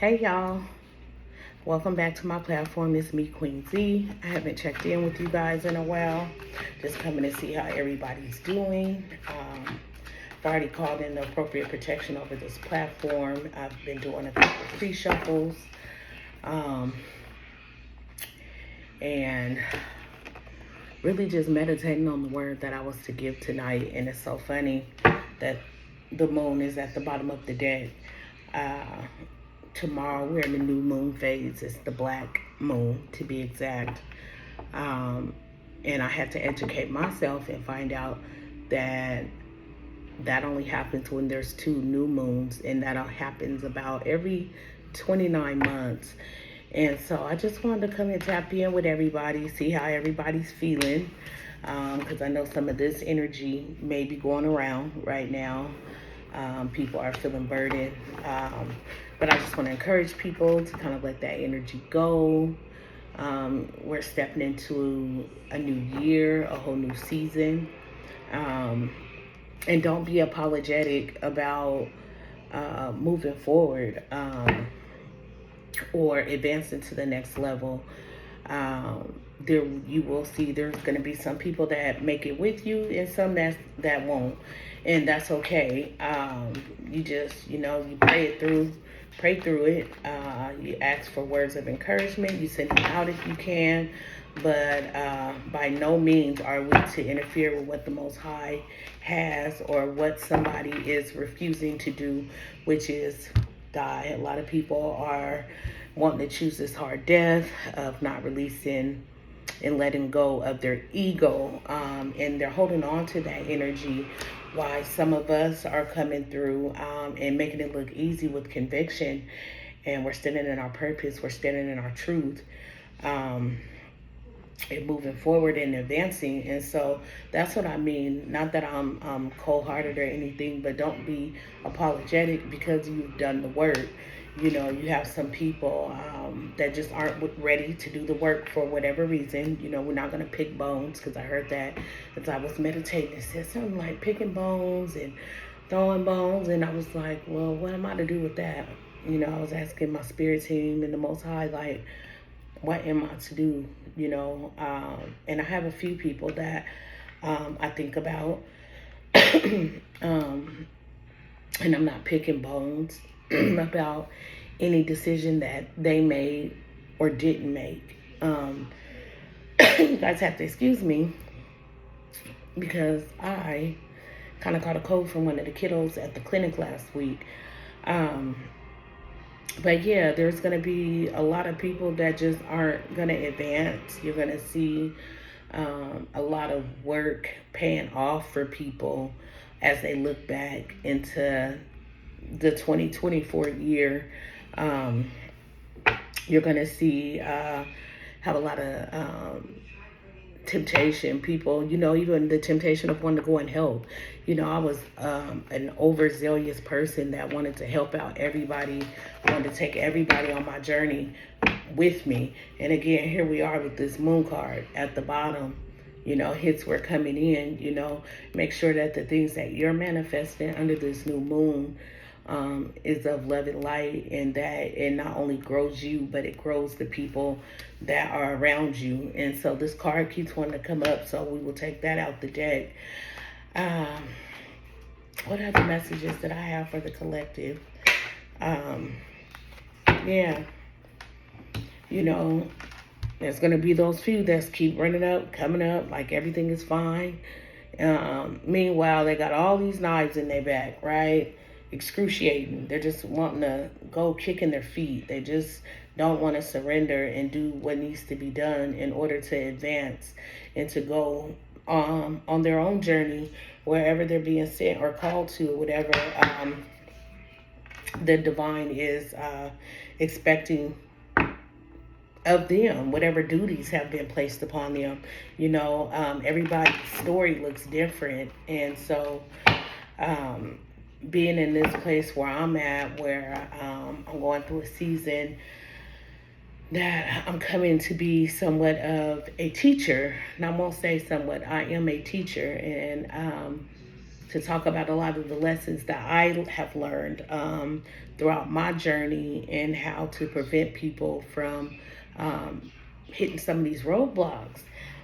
Hey y'all, welcome back to my platform. It's me, Queen Z. I haven't checked in with you guys in a while. Just coming to see how everybody's doing. I've already called in the appropriate protection over this platform. I've been doing a couple of pre-shuffles. And really just meditating on the word that I was to give tonight. And it's so funny that the moon is at the bottom of the deck. Tomorrow we're in the new moon phase. It's the black moon, to be exact. And I had to educate myself and find out that that only happens when there's two new moons, and that happens about every 29 months. And so I just wanted to come and tap in with everybody, see how everybody's feeling, because I know some of this energy may be going around right now. People are feeling burdened. But I just want to encourage people to kind of let that energy go. We're stepping into a new year, a whole new season. And don't be apologetic about moving forward or advancing to the next level. There you will see there's going to be some people that make it with you and some that won't, and that's okay. You just you pray through it. You ask for words of encouragement. You send them out if you can, but by no means are we to interfere with what the Most High has or what somebody is refusing to do, which is die. A lot of people are wanting to choose this hard death of not releasing and letting go of their ego, and they're holding on to that energy. Why some of us are coming through and making it look easy with conviction, and we're standing in our purpose, we're standing in our truth, and moving forward and advancing. And so that's what I mean. Not that I'm cold-hearted or anything, but don't be apologetic because you've done the work. You have some people that just aren't ready to do the work for whatever reason. We're not going to pick bones, because I heard that as I was meditating. It said something like picking bones and throwing bones. And I was like, well, what am I to do with that? I was asking my spirit team and the Most High, like, what am I to do? And I have a few people that I think about. And I'm not picking bones about any decision that they made or didn't make. You guys have to excuse me because I kind of caught a cold from one of the kiddos at the clinic last week. But yeah, there's going to be a lot of people that just aren't going to advance. You're going to see a lot of work paying off for people as they look back into the 2024 year. You're going to see have a lot of temptation. People, even the temptation of wanting to go and help. I was an overzealous person that wanted to help out everybody, wanted to take everybody on my journey with me. And again, here we are with this moon card at the bottom. Hits were coming in. Make sure that the things that you're manifesting under this new moon is of love and light, and that it not only grows you, but it grows the people that are around you. And so this card keeps wanting to come up, so we will take that out the deck. What are the messages that I have for the collective? Yeah, there's going to be those few that keep running up, coming up, like everything is fine. Meanwhile, they got all these knives in their back, right? Excruciating. They're just wanting to go kicking their feet. They just don't want to surrender and do what needs to be done in order to advance and to go on their own journey, wherever they're being sent or called to, whatever the divine is expecting of them, whatever duties have been placed upon them. Everybody's story looks different. And so being in this place where I'm at, where I'm going through a season that I'm coming to be somewhat of a teacher, and I won't say somewhat, I am a teacher, and to talk about a lot of the lessons that I have learned throughout my journey, and how to prevent people from hitting some of these roadblocks,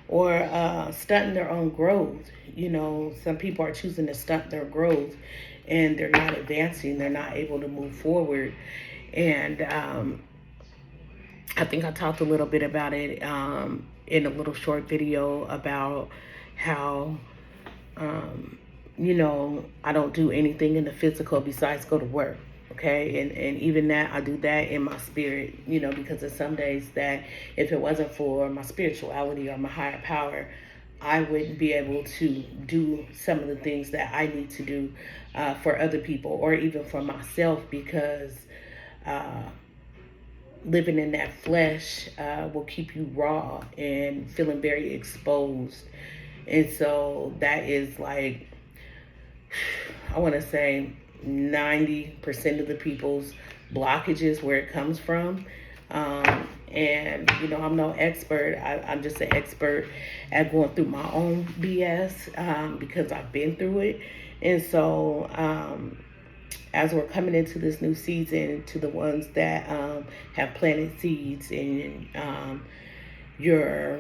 or stunting their own growth. You know, some people are choosing to stunt their growth, and they're not advancing, they're not able to move forward. And I think I talked a little bit about it in a little short video about how, you know, I don't do anything in the physical besides go to work. Okay, and even that, I do that in my spirit, you know, because there's some days that if it wasn't for my spirituality or my higher power, I wouldn't be able to do some of the things that I need to do for other people, or even for myself, because living in that flesh will keep you raw and feeling very exposed. And so that is like, I want to say 90% of the people's blockages, where it comes from. And, you know, I'm no expert. I'm just an expert at going through my own BS because I've been through it. And so as we're coming into this new season, to the ones that have planted seeds, and you're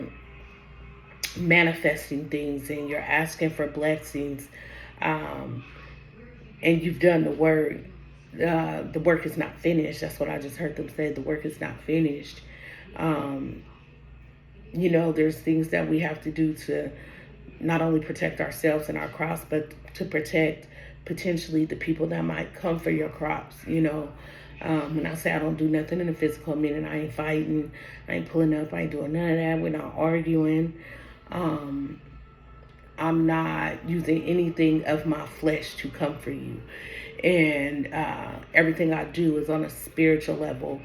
manifesting things, and you're asking for blessings, and you've done the work is not finished. That's what I just heard them say. The work is not finished. You know, there's things that we have to do to not only protect ourselves and our crops, but to protect potentially the people that might come for your crops. You know, when I say I don't do nothing in the physical, meaning I ain't fighting, I ain't pulling up, I ain't doing none of that. We're not arguing. I'm not using anything of my flesh to come for you. And everything I do is on a spiritual level.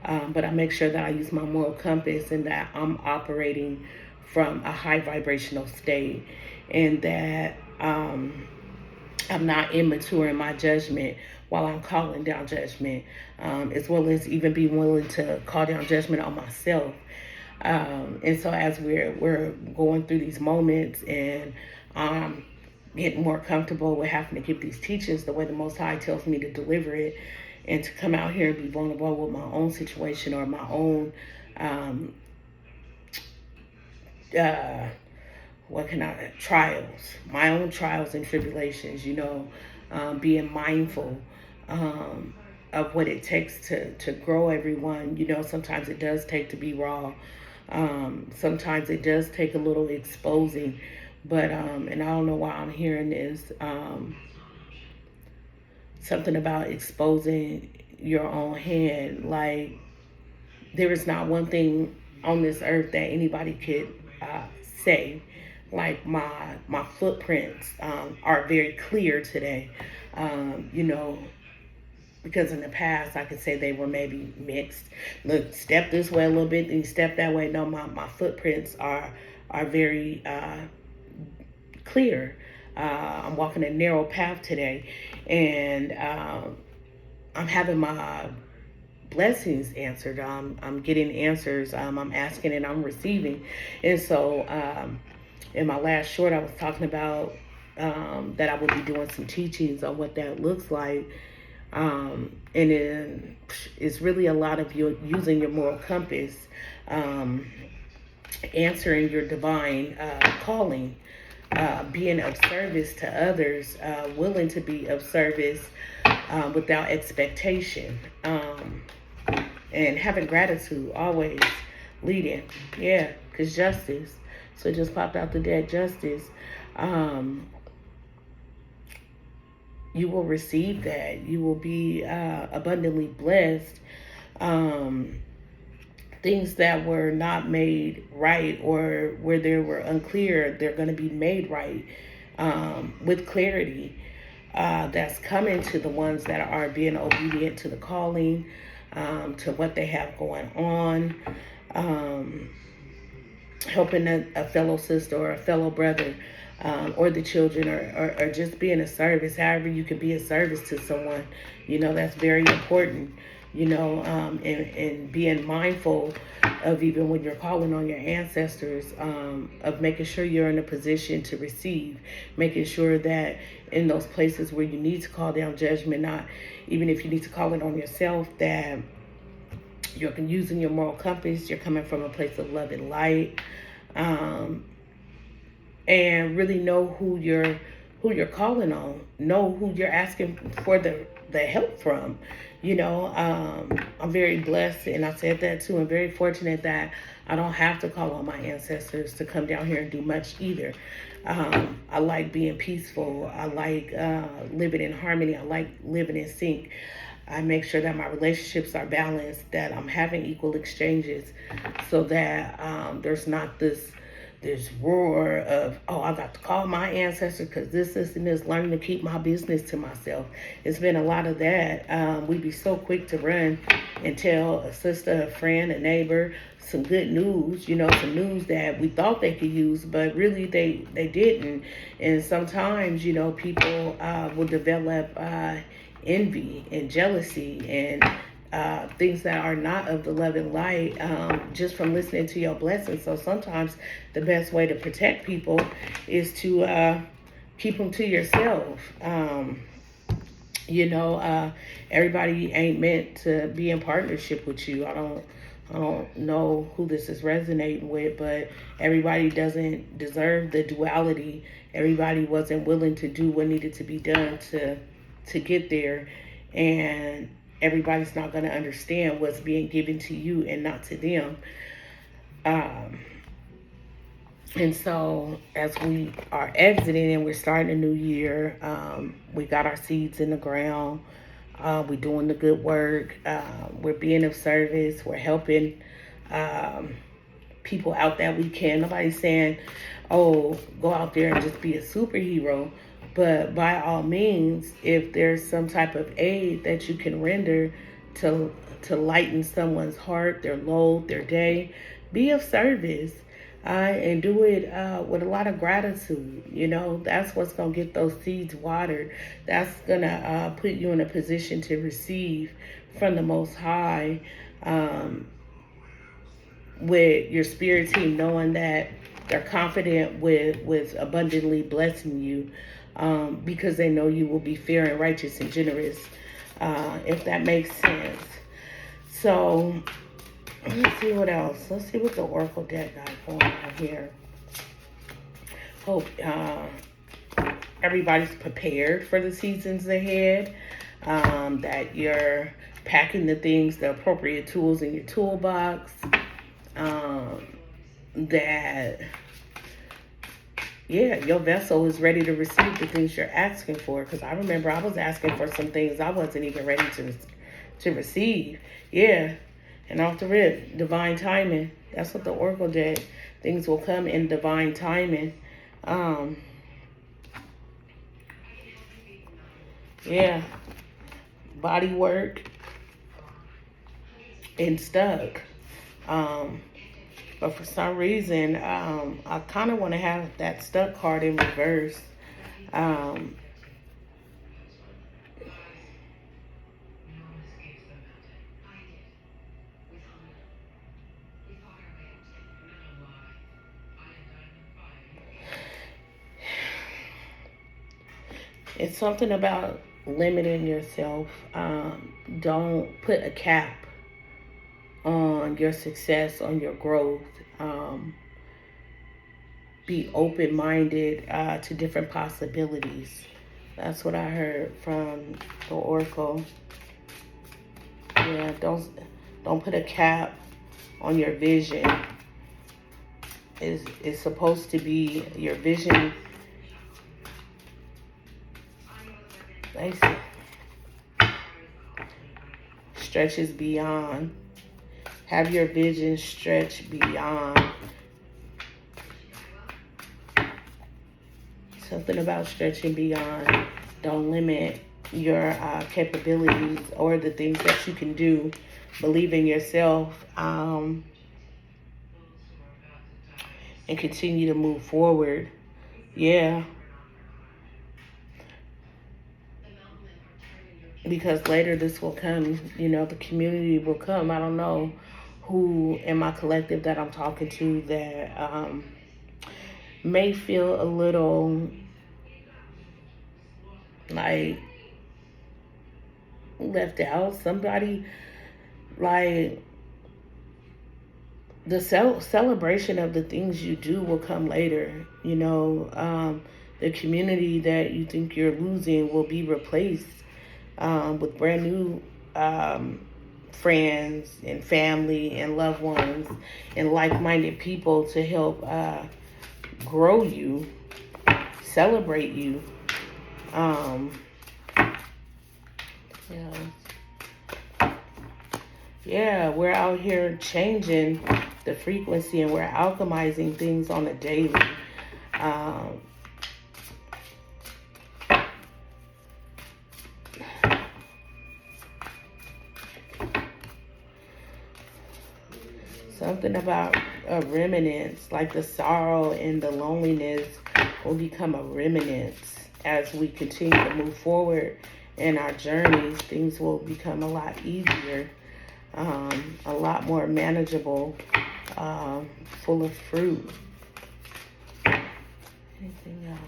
But I make sure that I use my moral compass, and that I'm operating from a high vibrational state, and that I'm not immature in my judgment while I'm calling down judgment, as well as even being willing to call down judgment on myself. And so as we're going through these moments, and getting more comfortable with having to give these teachings the way the Most High tells me to deliver it, and to come out here and be vulnerable with my own situation, or my own trials, my own trials and tribulations, you know, being mindful of what it takes to grow everyone. You know, sometimes it does take to be raw. Sometimes it does take a little exposing, but, and I don't know why I'm hearing this, something about exposing your own hand. Like, there is not one thing on this earth that anybody could say. Like, my footprints are very clear today, you know, because in the past I could say they were maybe mixed. Look, step this way a little bit, then you step that way. No, my footprints are very clear. I'm walking a narrow path today, and I'm having my blessings answered. I'm getting answers. I'm asking and I'm receiving. And so in my last short, I was talking about that I will be doing some teachings on what that looks like. And then it's really a lot of you using your moral compass, answering your divine calling, being of service to others, willing to be of service without expectation, and having gratitude, always leading. Yeah, because justice. So it just popped out the dead justice. You will receive that. You will be abundantly blessed. Things that were not made right, or where they were unclear, they're going to be made right with clarity. That's coming to the ones that are being obedient to the calling, to what they have going on, helping a fellow sister or a fellow brother or the children, or just being a service, however you can be a service to someone. That's very important, and being mindful of, even when you're calling on your ancestors, of making sure you're in a position to receive, making sure that in those places where you need to call down judgment, not even if you need to call it on yourself, that you're using your moral compass, you're coming from a place of love and light, and really know who you're calling on, know who you're asking for the help from. I'm very blessed, and I said that too. I'm very fortunate that I don't have to call on my ancestors to come down here and do much either. I like being peaceful. I like living in harmony. I like living in sync. I make sure that my relationships are balanced, that I'm having equal exchanges, so that there's not this roar of, oh, I got to call my ancestors because this, and this, learning to keep my business to myself. It's been a lot of that. We'd be so quick to run and tell a sister, a friend, a neighbor some good news, some news that we thought they could use, but really they didn't. And sometimes, people will develop envy and jealousy and things that are not of the love and light, just from listening to your blessings. So sometimes the best way to protect people is to keep them to yourself. Everybody ain't meant to be in partnership with you. I don't know who this is resonating with, but everybody doesn't deserve the duality. Everybody wasn't willing to do what needed to be done to get there, and everybody's not going to understand what's being given to you and not to them. And so as we are exiting and we're starting a new year, we got our seeds in the ground. We're doing the good work. We're being of service. We're helping people out that we can. Nobody's saying, oh, go out there and just be a superhero. But by all means, if there's some type of aid that you can render to lighten someone's heart, their load, their day, be of service. And do it with a lot of gratitude. That's what's going to get those seeds watered. That's going to put you in a position to receive from the Most High, with your spirit team, knowing that they're confident with abundantly blessing you, because they know you will be fair and righteous and generous, if that makes sense. So let's see what else. Let's see what the Oracle deck got going on here. Hope everybody's prepared for the seasons ahead. That you're packing the appropriate tools in your toolbox. That your vessel is ready to receive the things you're asking for. Because I remember I was asking for some things I wasn't even ready to receive. Yeah. And off the rip, divine timing. That's what the Oracle did. Things will come in divine timing. Body work and stuck. But for some reason, I kind of want to have that stuck card in reverse. It's something about limiting yourself. Don't put a cap on your success, on your growth. Be open-minded to different possibilities. That's what I heard from the Oracle. Yeah, don't put a cap on your vision. It's supposed to be your vision. Let me see. Stretches beyond. Have your vision stretch beyond. Something about stretching beyond. Don't limit your capabilities or the things that you can do. Believe in yourself, and continue to move forward. Yeah, because later this will come, the community will come. I don't know who in my collective that I'm talking to that may feel a little like left out. Somebody like the celebration of the things you do will come later. The community that you think you're losing will be replaced with brand new um, friends and family and loved ones and like-minded people to help grow you, celebrate you. Um, yeah, yeah, we're out here changing the frequency and we're alchemizing things on a daily. Um, Something about a remnants, like the sorrow and the loneliness will become a remnants as we continue to move forward in our journeys. Things will become a lot easier, a lot more manageable, full of fruit. Anything else?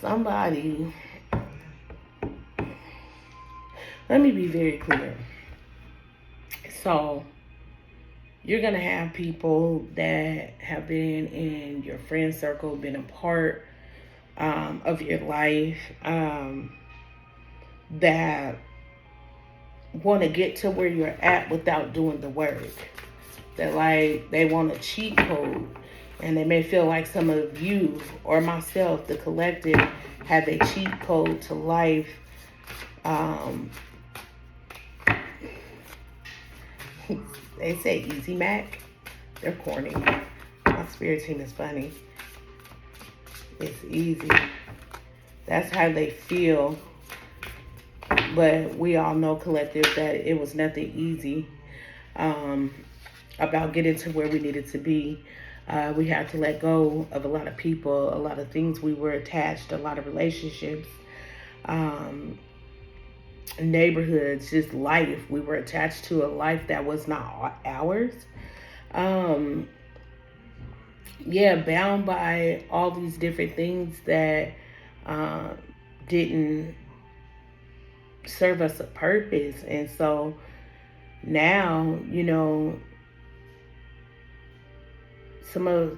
Somebody, let me be very clear. So, you're going to have people that have been in your friend circle, been a part of your life, that want to get to where you're at without doing the work. That like they want a cheat code, and they may feel like some of you or myself, the collective, have a cheat code to life. They say Easy Mac. They're corny. My spirit team is funny. It's easy. That's how they feel. But we all know, collective, that it was nothing easy about getting to where we needed to be. We had to let go of a lot of people, a lot of things we were attached, a lot of relationships, neighborhoods, just life. We were attached to a life that was not ours. Bound by all these different things that didn't serve us a purpose. And so now, some of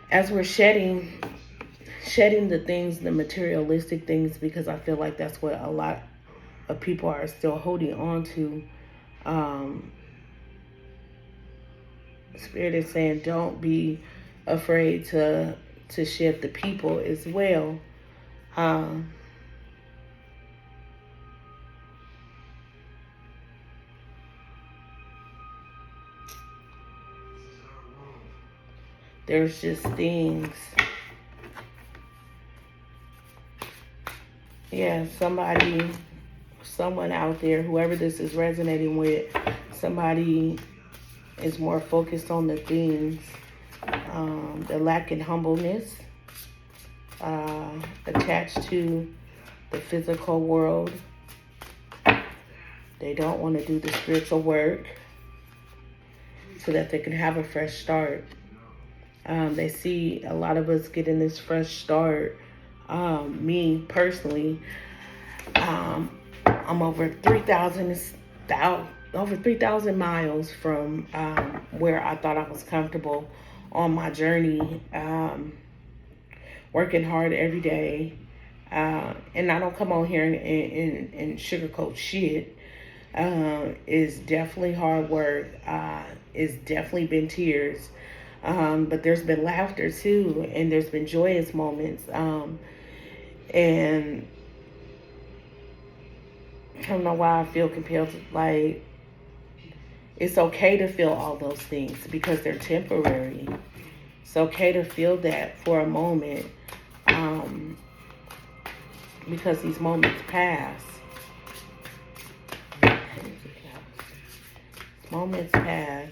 as we're shedding the things, the materialistic things, because I feel like that's what a lot of people are still holding on to. Spirit is saying, don't be afraid to shed the people as well. There's just things. Yeah, someone out there, whoever this is resonating with, somebody is more focused on the things, the lack in humbleness, attached to the physical world. They don't want to do the spiritual work so that they can have a fresh start. They see a lot of us getting this fresh start. Me personally, I'm over 3,000 miles from where I thought I was comfortable on my journey, working hard every day. And I don't come on here and sugarcoat shit. It's definitely hard work. It's definitely been tears. But there's been laughter too, and there's been joyous moments. And I don't know why I feel compelled to, like, It's okay to feel all those things because they're temporary. It's okay to feel that for a moment, because these moments pass. Moments pass.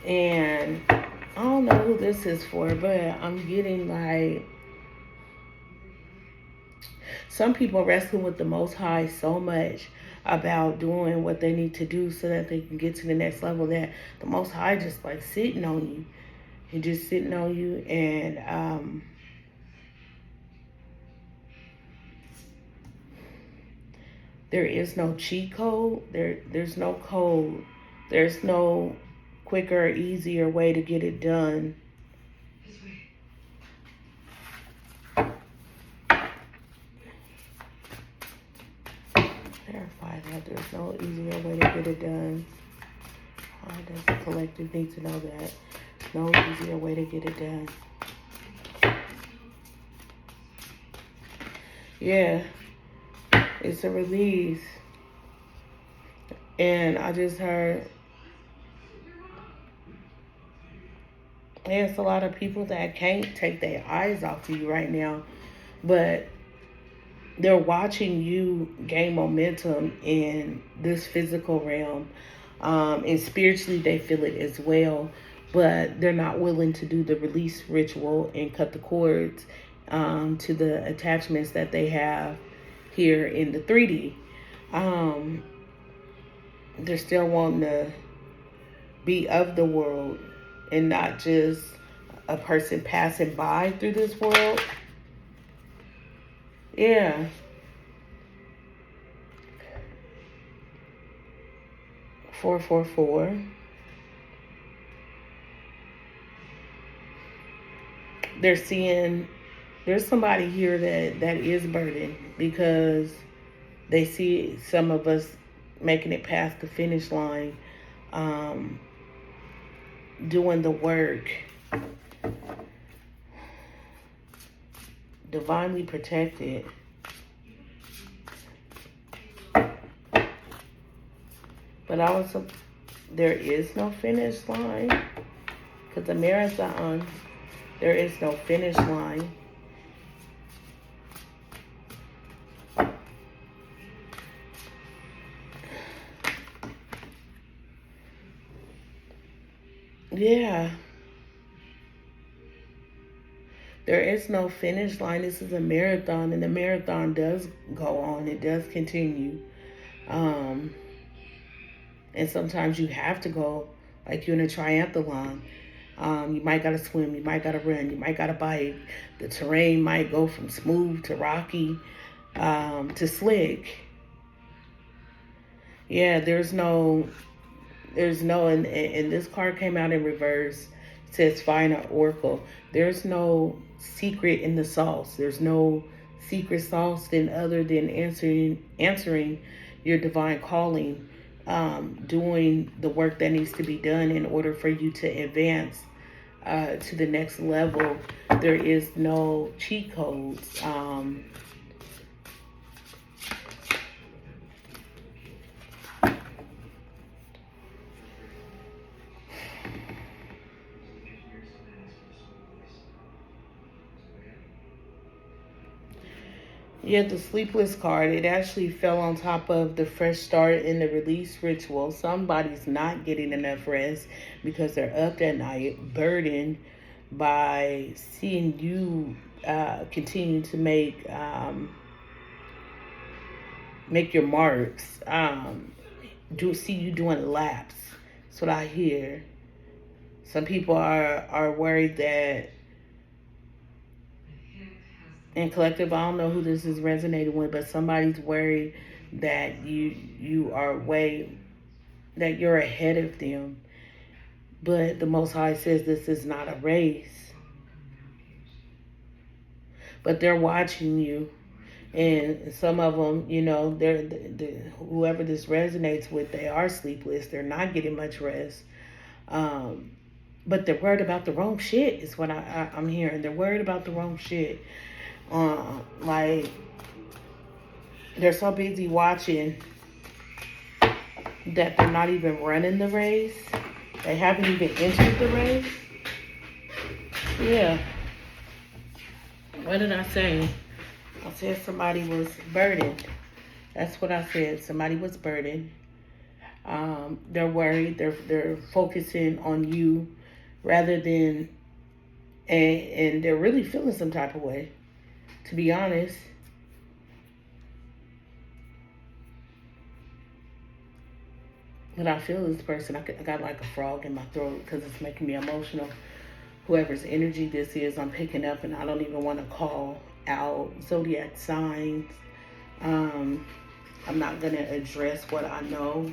And I don't know who this is for, but I'm getting like some people wrestle with the Most High so much about doing what they need to do so that they can get to the next level that the Most High just like sitting on you. He just sitting on you, and there is no cheat code. There's no code. There's no quicker, easier way to get it done. Verify that there's no easier way to get it done. Why does the collective need to know that? No easier way to get it done. Yeah, it's a release. And I just heard there's a lot of people that can't take their eyes off of you right now, but they're watching you gain momentum in this physical realm. And spiritually, they feel it as well, but they're not willing to do the release ritual and cut the cords to the attachments that they have here in the 3D. They're still wanting to be of the world and not just a person passing by through this world. Yeah. Four, 4. They're seeing there's somebody here that is burdened because they see some of us making it past the finish line, doing the work, divinely protected. But also, there is no finish line because the marathon, there is no finish line. Yeah. There is no finish line. This is a marathon, and the marathon does go on. It does continue. And sometimes you have to go, like you're in a triathlon. You might gotta swim, you might gotta run, you might gotta bike. The terrain might go from smooth to rocky, to slick. Yeah, and this card came out in reverse. It says find an oracle. There's no secret in the sauce. There's no secret sauce other than answering your divine calling, doing the work that needs to be done in order for you to advance to the next level. There is no cheat codes. Yeah, the sleepless card, it actually fell on top of the fresh start in the release ritual. Somebody's not getting enough rest because they're up at night, burdened by seeing you continue to make your marks. See you doing laps. That's what I hear. Some people are worried that, and collective, I don't know who this is resonating with, but somebody's worried that you are that you're ahead of them. But the Most High says this is not a race. But they're watching you. And some of them, whoever this resonates with, they are sleepless. They're not getting much rest. But they're worried about the wrong shit is what I'm hearing. They're worried about the wrong shit. Like, they're so busy watching that they're not even running the race. They haven't even entered the race. Yeah. What did I say? I said somebody was burdened. That's what I said. Somebody was burdened. They're worried. They're focusing on you rather than, and they're really feeling some type of way, to be honest. When I feel this person, I got like a frog in my throat because it's making me emotional. Whoever's energy this is, I'm picking up, and I don't even want to call out zodiac signs. I'm not going to address what I know.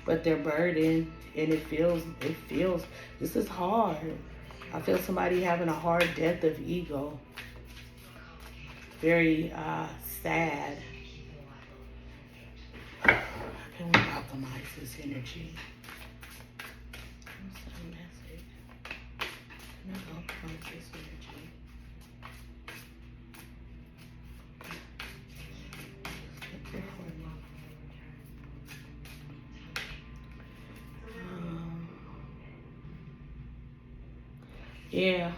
But they're burdened, and it feels, this is hard. I feel somebody having a hard death of ego. Very sad. How can we optimize this energy? What's the message? Can I optimize this energy? Yeah.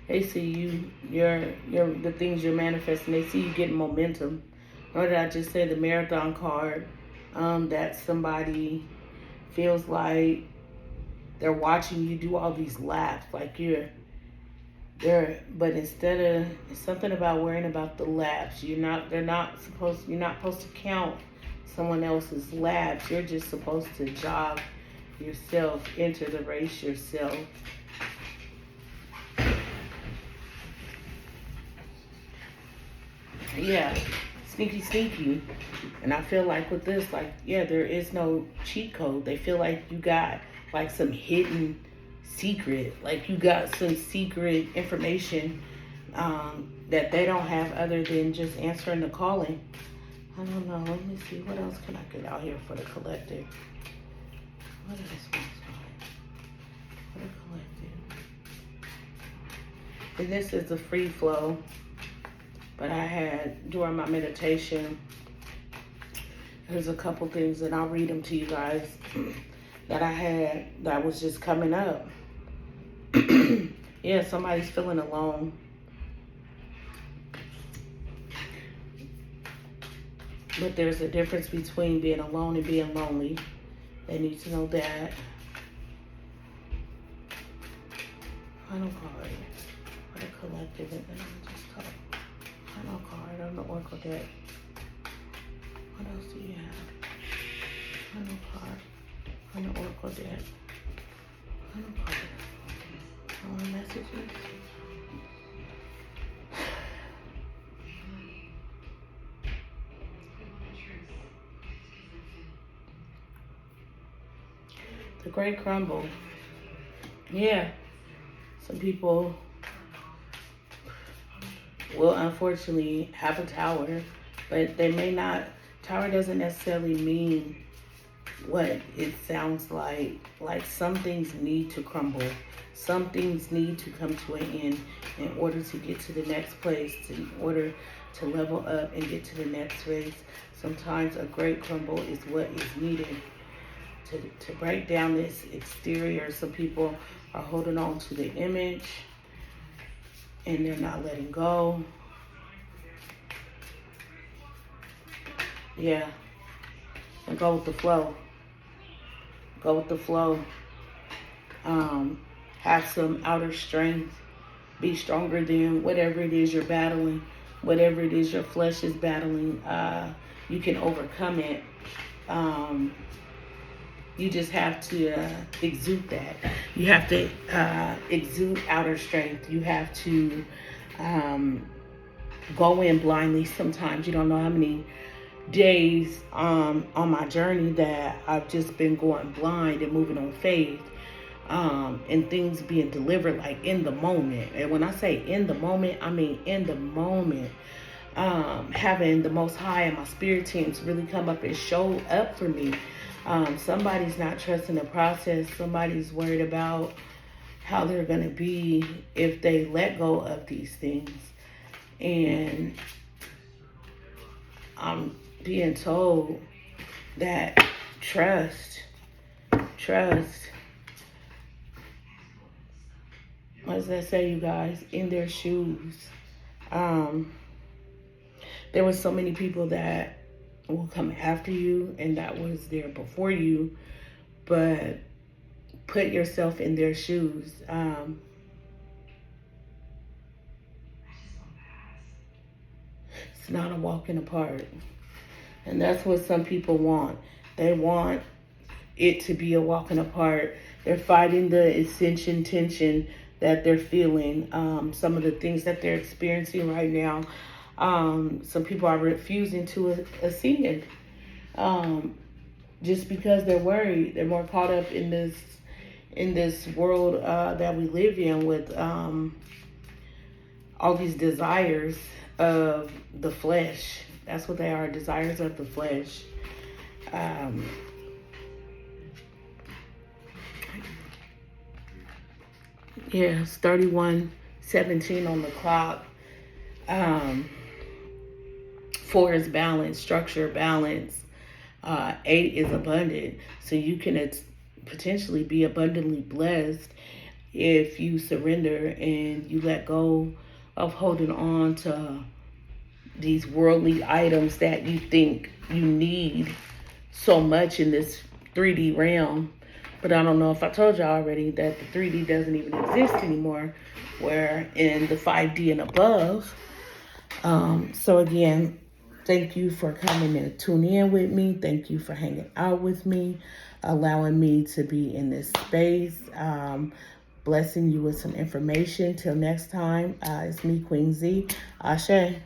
They see the things you're manifesting. They see you getting momentum. Or did I just say the marathon card? That somebody feels like they're watching you do all these laps, like but instead of, it's something about worrying about the laps. You're not supposed to count someone else's laps. You're just supposed to jog yourself, enter the race yourself. Yeah, sneaky. And I feel like with this, like, yeah, there is no cheat code. They feel like you got like some hidden secret, like you got some secret information that they don't have other than just answering the calling. I don't know. Let me see. What else can I get out here for the collective? What else was for the collective? And this is a free flow. But I had, during my meditation, there's a couple things, and I'll read them to you guys, that I had that was just coming up. Yeah, somebody's feeling alone. But there's a difference between being alone and being lonely. They need to know that. Final card for the collective, and then I'll just talk. Final card on the Oracle deck. What else do you have? Final card on the Oracle deck. Final card. All the messages. The Great Crumble. Yeah. Some people will unfortunately have a tower, but they may not. Tower doesn't necessarily mean what it sounds like. Like, some things need to crumble. Some things need to come to an end in order to get to the next place, in order to level up and get to the next phase. Sometimes a great crumble is what is needed to break down this exterior. Some people are holding on to the image and they're not letting go. Yeah. And go with the flow. Go with the flow. Have some outer strength. Be stronger than whatever it is you're battling. Whatever it is your flesh is battling. You can overcome it. You just have to exude that. You have to exude outer strength. You have to go in blindly. Sometimes you don't know how many days on my journey that I've just been going blind and moving on faith, and things being delivered like in the moment. And when I say in the moment, I mean in the moment. Having the Most High and my spirit teams really come up and show up for me. Somebody's not trusting the process. Somebody's worried about how they're going to be if they let go of these things. And I'm being told that trust. What does that say, you guys? In their shoes. There were so many people that will come after you and that was there before you, but put yourself in their shoes. It's not a walk in the park. And that's what some people want. They want it to be a walk in the park. They're fighting the ascension tension that they're feeling. Some of the things that they're experiencing right now. Some people are refusing to ascend. Just because they're worried. They're more caught up in this world that we live in with all these desires of the flesh. That's what they are, desires of the flesh. Yeah, it's 31:17 on the clock. 4 is balance, structure, balance. 8 is abundant. So you can potentially be abundantly blessed if you surrender and you let go of holding on to these worldly items that you think you need so much in this 3D realm. But I don't know if I told you already that the 3D doesn't even exist anymore. We're in the 5D and above. So again, thank you for coming and tuning in with me. Thank you for hanging out with me, allowing me to be in this space, blessing you with some information. Till next time, it's me, Queen Z. Ashe.